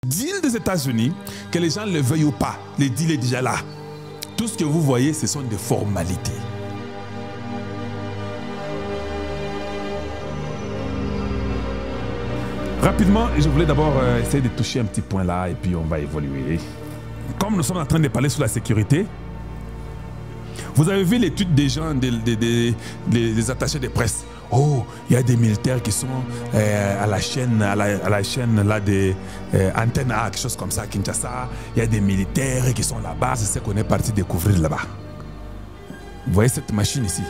deal des États-Unis, que les gens le veuillent ou pas, le deal est déjà là. Tout ce que vous voyez, ce sont des formalités. Rapidement, je voulais d'abord essayer de toucher un petit point là et puis on va évoluer. Comme nous sommes en train de parler sur la sécurité, vous avez vu l'étude des gens, des attachés de presse. Oh, il y a des militaires qui sont à la chaîne là des antennes A, quelque chose comme ça, Kinshasa. Il y a des militaires qui sont là-bas. C'est ce qu'on est parti découvrir là-bas. Vous voyez cette machine ici?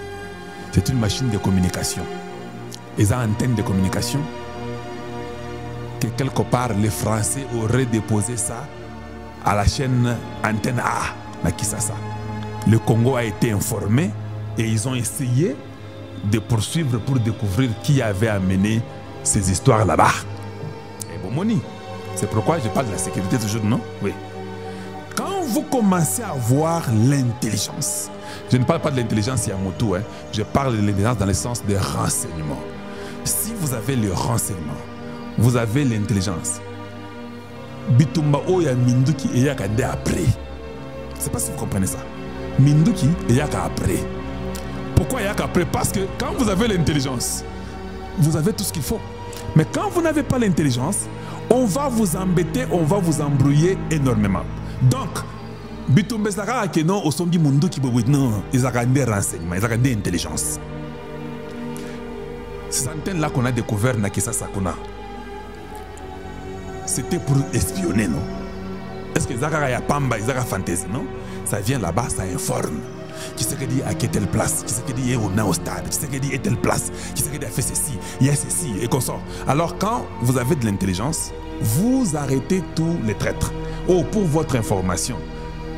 C'est une machine de communication. Ils ont une antenne de communication. Que quelque part, les Français auraient déposé ça à la chaîne antenne A, à Kinshasa. Le Congo a été informé et ils ont essayé de poursuivre pour découvrir qui avait amené ces histoires là-bas. Et bon, Moni, c'est pourquoi je parle de la sécurité toujours, non? Oui. Quand vous commencez à voir l'intelligence, je ne parle pas de l'intelligence Yamoto, hein, je parle de l'intelligence dans le sens des renseignements. Si vous avez le renseignement, vous avez l'intelligence. Bitumba Oya Minduki et Yakande après. Je ne sais pas si vous comprenez ça. Minduki et Yaka après. Pourquoi Yaka après? Parce que quand vous avez l'intelligence, vous avez tout ce qu'il faut. Mais quand vous n'avez pas l'intelligence, on va vous embêter, on va vous embrouiller énormément. Donc, Bitumba Saka Akeno Osombi Minduki non, ils ont des renseignements, ils ont des intelligences. Ces antennes-là qu'on a découvert na Kinshasa Sakuna, c'était pour espionner, non? Est-ce que Zaka ya Pamba, Zaka Fantasy, non? Ça vient là-bas, ça informe. Qui sait que dit à quelle place, qui sait que dit on est au stade, qui sait que dit à telle place, qui sait que dit a fait ceci, il y a ceci, et comme ça. Alors quand vous avez de l'intelligence, vous arrêtez tous les traîtres. Oh, pour votre information,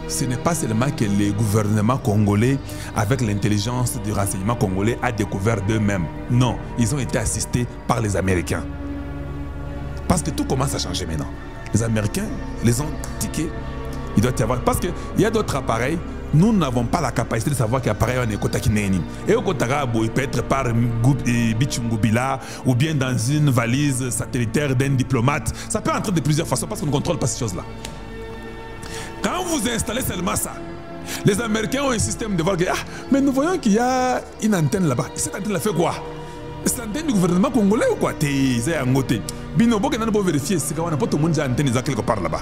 ce n'est pas seulement que le gouvernement congolais, avec l'intelligence du renseignement congolais, a découvert d'eux-mêmes. Non, ils ont été assistés par les Américains. Parce que tout commence à changer maintenant. Les Américains les ont tiqués. Il doit y avoir. Parce qu'il y a d'autres appareils. Nous n'avons pas la capacité de savoir quel appareil on est Kotaki Neni. Et au Kotarabo, il peut être par Bichungubila ou bien dans une valise satellitaire d'un diplomate. Ça peut entrer de plusieurs façons parce qu'on ne contrôle pas ces choses-là. Quand vous installez seulement ça, les Américains ont un système de voir que mais nous voyons qu'il y a une antenne là-bas. Cette antenne fait quoi? C'est l'antenne du gouvernement congolais ou quoi? C'est un côté. Binobo, on a vérifier si on n'a pas tout le monde a antenne quelque part là-bas.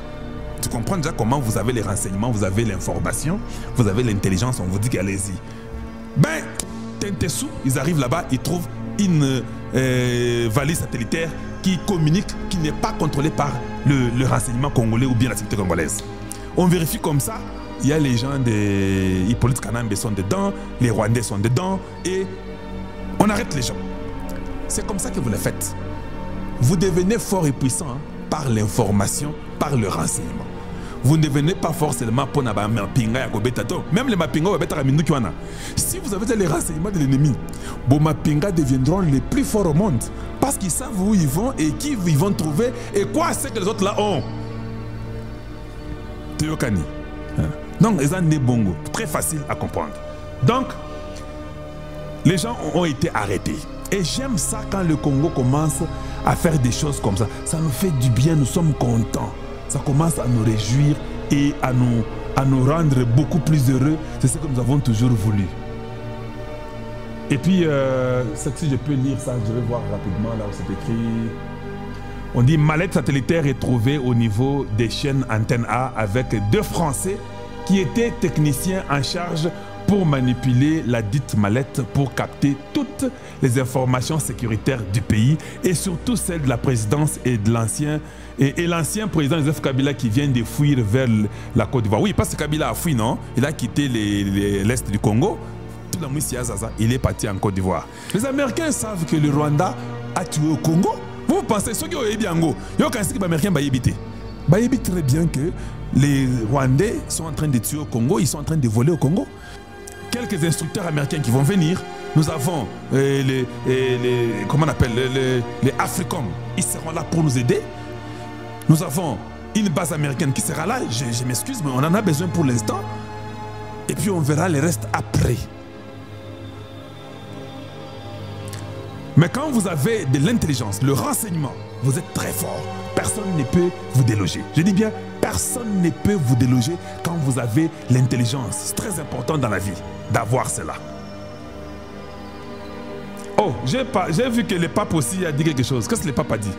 Tu comprends déjà comment vous avez les renseignements, vous avez l'information, vous avez l'intelligence, on vous dit qu'allez-y. Ben, Tentessou, ils arrivent là-bas, ils trouvent une valise satellitaire qui communique, qui n'est pas contrôlée par le renseignement congolais ou bien la sécurité congolaise. On vérifie comme ça, il y a les gens de Hippolyte Kanambe sont dedans, les Rwandais sont dedans, et on arrête les gens. C'est comme ça que vous le faites. Vous devenez fort et puissant par l'information, par le renseignement. Vous ne devenez pas forcément pour la mapinga ya kobetato. Même les mapinga wabeta mindu kiwana. Si vous avez les renseignements de l'ennemi, vos mapinga deviendront les plus forts au monde parce qu'ils savent où ils vont et qui ils vont trouver et quoi c'est que les autres là ont. Théokani. Donc ils ont des bongos, très facile à comprendre. Donc les gens ont été arrêtés. Et j'aime ça quand le Congo commence à faire des choses comme ça. Ça nous fait du bien, nous sommes contents. Ça commence à nous réjouir et à nous rendre beaucoup plus heureux. C'est ce que nous avons toujours voulu. Et puis, si je peux lire ça, je vais voir rapidement là où c'est écrit. On dit mallette satellitaire est trouvée au niveau des chaînes antenne A avec 2 Français qui étaient techniciens en charge pour manipuler la dite mallette pour capter toutes les informations sécuritaires du pays et surtout celles de la présidence et de l'ancien président Joseph Kabila qui vient de fuir vers la Côte d'Ivoire. Oui, parce que Kabila a fui, non? Il a quitté l'Est du Congo. Tout la Moussia Zaza, il est parti en Côte d'Ivoire. Les Américains savent que le Rwanda a tué au Congo. Vous pensez, ceux qui ont été en Congo, ils ont pensé que les Américains vont éviter. Ils évitent très bien que les Rwandais sont en train de tuer au Congo, ils sont en train de voler au Congo. Quelques instructeurs américains qui vont venir. Nous avons comment on appelle les Africom. Ils seront là pour nous aider. Nous avons une base américaine qui sera là. Je m'excuse, mais on en a besoin pour l'instant. Et puis on verra le reste après. Mais quand vous avez de l'intelligence, le renseignement, vous êtes très fort. Personne ne peut vous déloger. Je dis bien, personne ne peut vous déloger quand vous avez l'intelligence. C'est très important dans la vie d'avoir cela. Oh, j'ai vu que le pape aussi a dit quelque chose. Qu'est-ce que le pape a dit?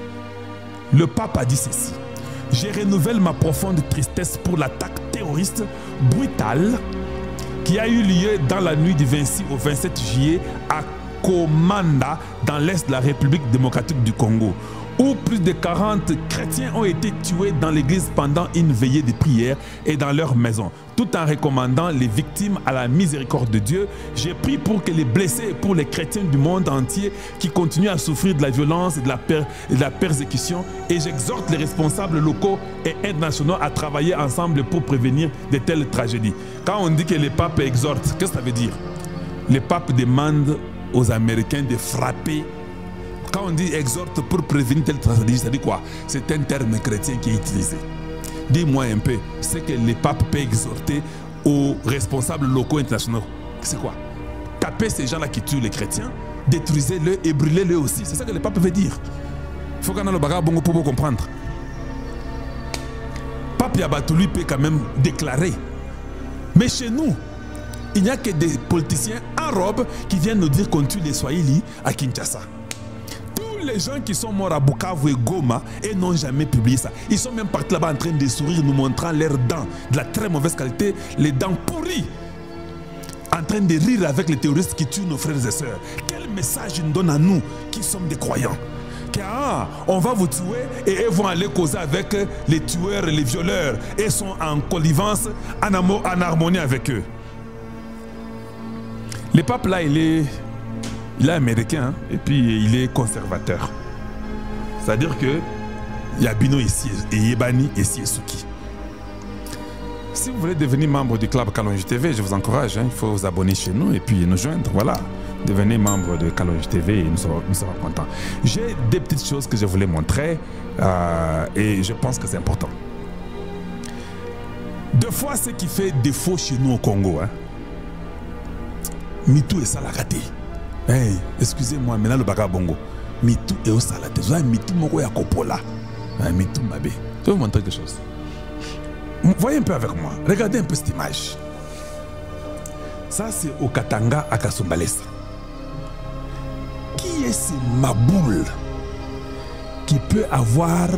Le pape a dit ceci. Je renouvelle ma profonde tristesse pour l'attaque terroriste brutale qui a eu lieu dans la nuit du 26 au 27 juillet à Komanda, dans l'est de la République démocratique du Congo, où plus de 40 chrétiens ont été tués dans l'église pendant une veillée de prière et dans leur maison. Tout en recommandant les victimes à la miséricorde de Dieu, j'ai prié pour que les blessés et pour les chrétiens du monde entier qui continuent à souffrir de la violence et de la persécution, et j'exhorte les responsables locaux et internationaux à travailler ensemble pour prévenir de telles tragédies. Quand on dit que le pape exhorte, qu'est-ce que ça veut dire? Le pape demande aux Américains de frapper. Quand on dit exhorte pour prévenir telle tragédie, ça dit quoi? C'est un terme chrétien qui est utilisé. Dis-moi un peu, c'est que les papes peuvent exhorter aux responsables locaux internationaux. C'est quoi? Taper ces gens-là qui tuent les chrétiens, détruisez-le et brûlez-le aussi. C'est ça que les papes veut dire. Il faut qu'on ait le bagage bongo pour comprendre. Pape Yabatou lui peut quand même déclarer. Mais chez nous, il n'y a que des politiciens en robe qui viennent nous dire qu'on tue les Swahili à Kinshasa. Les gens qui sont morts à Bukavu et Goma et n'ont jamais publié ça. Ils sont même partis là-bas en train de sourire, nous montrant leurs dents de la très mauvaise qualité, les dents pourries, en train de rire avec les terroristes qui tuent nos frères et sœurs. Quel message ils nous donnent à nous qui sommes des croyants? Car on va vous tuer et ils vont aller causer avec les tueurs et les violeurs et sont en connivence, en harmonie avec eux. Le pape là, il est américain, hein, et puis il est conservateur. C'est-à-dire que il y a Bino ici et Yebani ici et Suki. Si vous voulez devenir membre du club Kalonji TV, je vous encourage, hein, il faut vous abonner chez nous et puis nous joindre. Voilà, devenez membre de Kalonji TV et nous serons contents. J'ai des petites choses que je voulais montrer et je pense que c'est important. Deux fois, ce qui fait défaut chez nous au Congo, hein, Mitou et Salakate. Hey, excusez-moi, maintenant le baga bongo. Mitou et au salate. Vous avez Mitou moko ya kopola. Mitou mabe. Je vais vous montrer quelque chose. Voyez un peu avec moi. Regardez un peu cette image. Ça, c'est au Katanga à Kasumbalesa. Qui est ce maboule qui peut avoir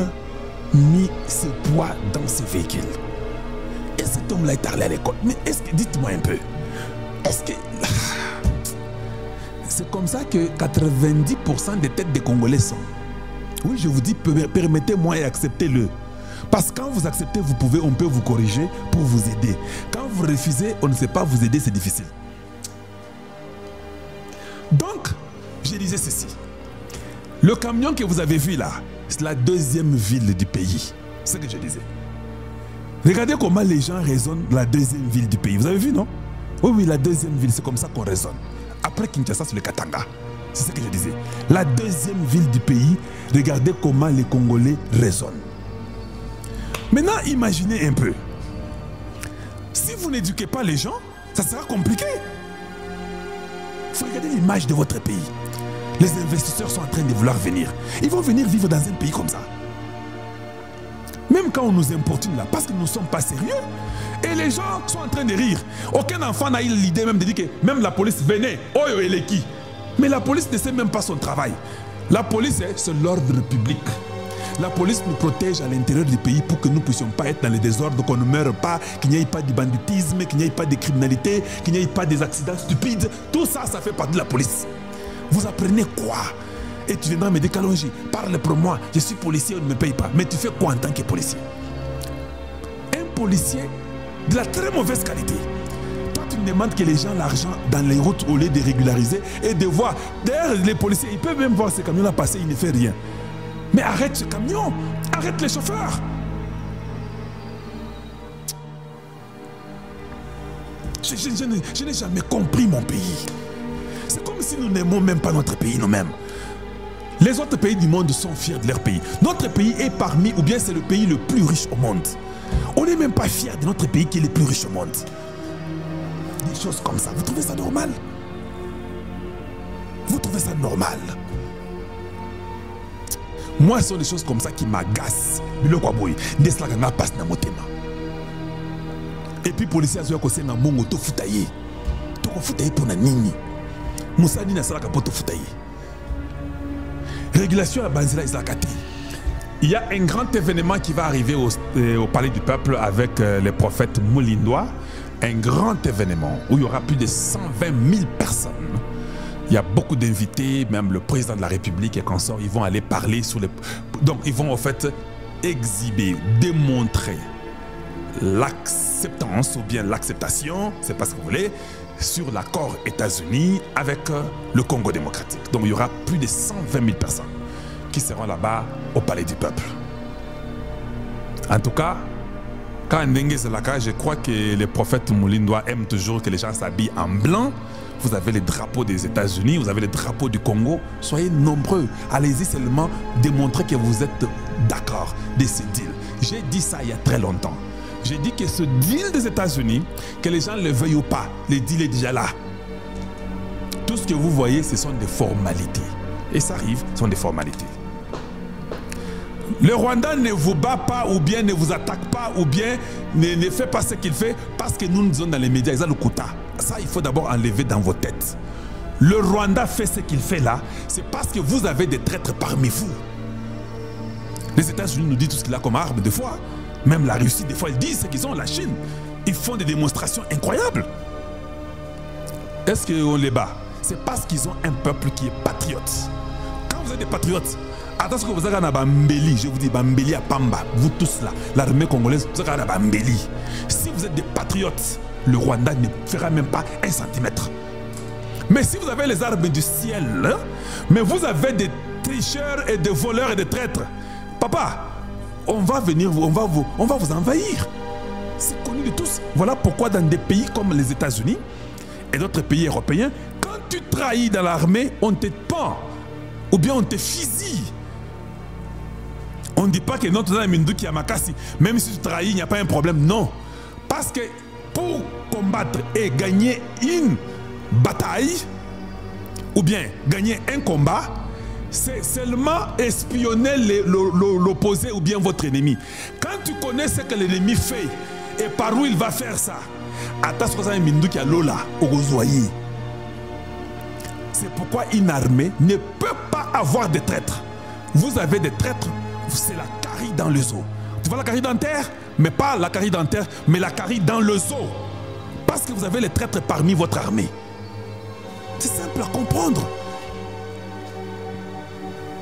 mis ce poids dans ce véhicule? Et cet homme-là est allé à l'école. Mais est-ce que, dites-moi un peu, est-ce que... C'est comme ça que 90% des têtes des Congolais sont. Oui, je vous dis, permettez-moi et acceptez-le. Parce que quand vous acceptez, on peut vous corriger pour vous aider. Quand vous refusez, on ne sait pas vous aider, c'est difficile. Donc, je disais ceci. Le camion que vous avez vu là, c'est la deuxième ville du pays. C'est ce que je disais. Regardez comment les gens raisonnent de la deuxième ville du pays. Vous avez vu, non? Oui, oui, la deuxième ville, c'est comme ça qu'on raisonne. Après Kinshasa, c'est le Katanga. C'est ce que je disais. La deuxième ville du pays, regardez comment les Congolais raisonnent. Maintenant, imaginez un peu. Si vous n'éduquez pas les gens, ça sera compliqué. Il faut regarder l'image de votre pays. Les investisseurs sont en train de vouloir venir. Ils vont venir vivre dans un pays comme ça. Même quand on nous importune là, parce que nous ne sommes pas sérieux. Et les gens sont en train de rire. Aucun enfant n'a eu l'idée même de dire que même la police venait. Oyo eleki. Mais la police ne sait même pas son travail. La police, c'est l'ordre public. La police nous protège à l'intérieur du pays pour que nous ne puissions pas être dans les désordres, qu'on ne meure pas, qu'il n'y ait pas de banditisme, qu'il n'y ait pas de criminalité, qu'il n'y ait pas des accidents stupides. Tout ça, ça fait partie de la police. Vous apprenez quoi? Et tu viendras me dire, Kalonji, parle pour moi, je suis policier, on ne me paye pas. Mais tu fais quoi en tant que policier? Un policier de la très mauvaise qualité. Toi, tu me demandes que les gens l'argent dans les routes au lieu de régulariser et de voir. D'ailleurs, les policiers, ils peuvent même voir ce camion-là passer, il ne fait rien. Mais arrête ce camion, arrête les chauffeurs. Je n'ai jamais compris mon pays. C'est comme si nous n'aimons même pas notre pays nous-mêmes. Les autres pays du monde sont fiers de leur pays. Notre pays est parmi, ou bien c'est le pays le plus riche au monde. On n'est même pas fiers de notre pays qui est le plus riche au monde. Des choses comme ça, vous trouvez ça normal? Vous trouvez ça normal? Moi, ce sont des choses comme ça qui m'agacent. Et puis, policiers, ils ont dit que mongo to futaye. To futaye pour na nini. Moussa ni na salaka pour to futaye. Régulation à Banzila Isakati. Il y a un grand événement qui va arriver au Palais du Peuple avec les prophètes Moulindois. Un grand événement où il y aura plus de 120 000 personnes. Il y a beaucoup d'invités, même le président de la République et consorts, ils vont aller parler sur les... Donc, ils vont en fait exhiber, démontrer l'acceptance ou bien l'acceptation, c'est pas ce que vous voulez, sur l'accord États-Unis avec le Congo démocratique. Donc, il y aura plus de 120 000 personnes qui seront là-bas au Palais du Peuple. En tout cas, quand Ndenge Zelaka, je crois que les prophètes Moulindois aiment toujours que les gens s'habillent en blanc. Vous avez les drapeaux des États-Unis, vous avez les drapeaux du Congo. Soyez nombreux. Allez-y seulement démontrer que vous êtes d'accord de ce deal. J'ai dit ça il y a très longtemps. J'ai dit que ce deal des États-Unis, que les gens le veuillent ou pas, le deal est déjà là. Tout ce que vous voyez, ce sont des formalités. Et ça arrive, ce sont des formalités. Le Rwanda ne vous bat pas ou bien ne vous attaque pas ou bien ne fait pas ce qu'il fait parce que nous sommes dans les médias, ils ont le quota. Ça, il faut d'abord enlever dans vos têtes. Le Rwanda fait ce qu'il fait là, c'est parce que vous avez des traîtres parmi vous. Les États-Unis nous disent tout ce qu'il a comme arme des fois. Même la Russie, des fois, ils disent ce qu'ils ont, la Chine. Ils font des démonstrations incroyables. Est-ce qu'on les bat? C'est parce qu'ils ont un peuple qui est patriote. Quand vous êtes des patriotes, attention que vous avez un Bambeli, je vous dis Bambeli à Pamba, vous tous là, l'armée congolaise, vous avez un Bambeli. Si vous êtes des patriotes, le Rwanda ne fera même pas 1 centimètre. Mais si vous avez les armes du ciel, hein, mais vous avez des tricheurs et des voleurs et des traîtres, papa, on va venir, on va vous envahir. C'est connu de tous. Voilà pourquoi dans des pays comme les États-Unis et d'autres pays européens, quand tu trahis dans l'armée, on te pend ou bien on te fusille. On ne dit pas que notre Mindou qui a Makassi, même si tu trahis, il n'y a pas un problème. Non. Parce que pour combattre et gagner une bataille, ou bien gagner un combat, c'est seulement espionner l'opposé ou bien votre ennemi. Quand tu connais ce que l'ennemi fait et par où il va faire ça, c'est pourquoi une armée ne peut pas avoir de traîtres. Vous avez des traîtres, c'est la carie dans le zoo. Tu vois la carie dentaire, mais pas la carie dentaire, mais la carie dans le zoo. Parce que vous avez les traîtres parmi votre armée. C'est simple à comprendre.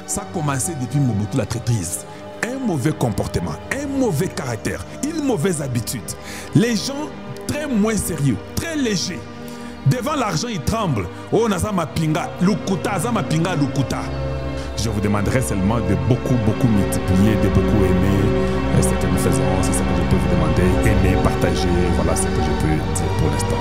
Ça a commencé depuis Mobutu la traîtrise. Un mauvais comportement, un mauvais caractère, une mauvaise habitude. Les gens très moins sérieux, très légers. Devant l'argent, ils tremblent. Oh, Nazama Pinga, Lukuta, Nazama Pinga, Lukuta. Je vous demanderai seulement de beaucoup multiplier, de beaucoup aimer ce que nous faisons. C'est ce que je peux vous demander. Aimer, partager. Voilà ce que je peux dire pour l'instant.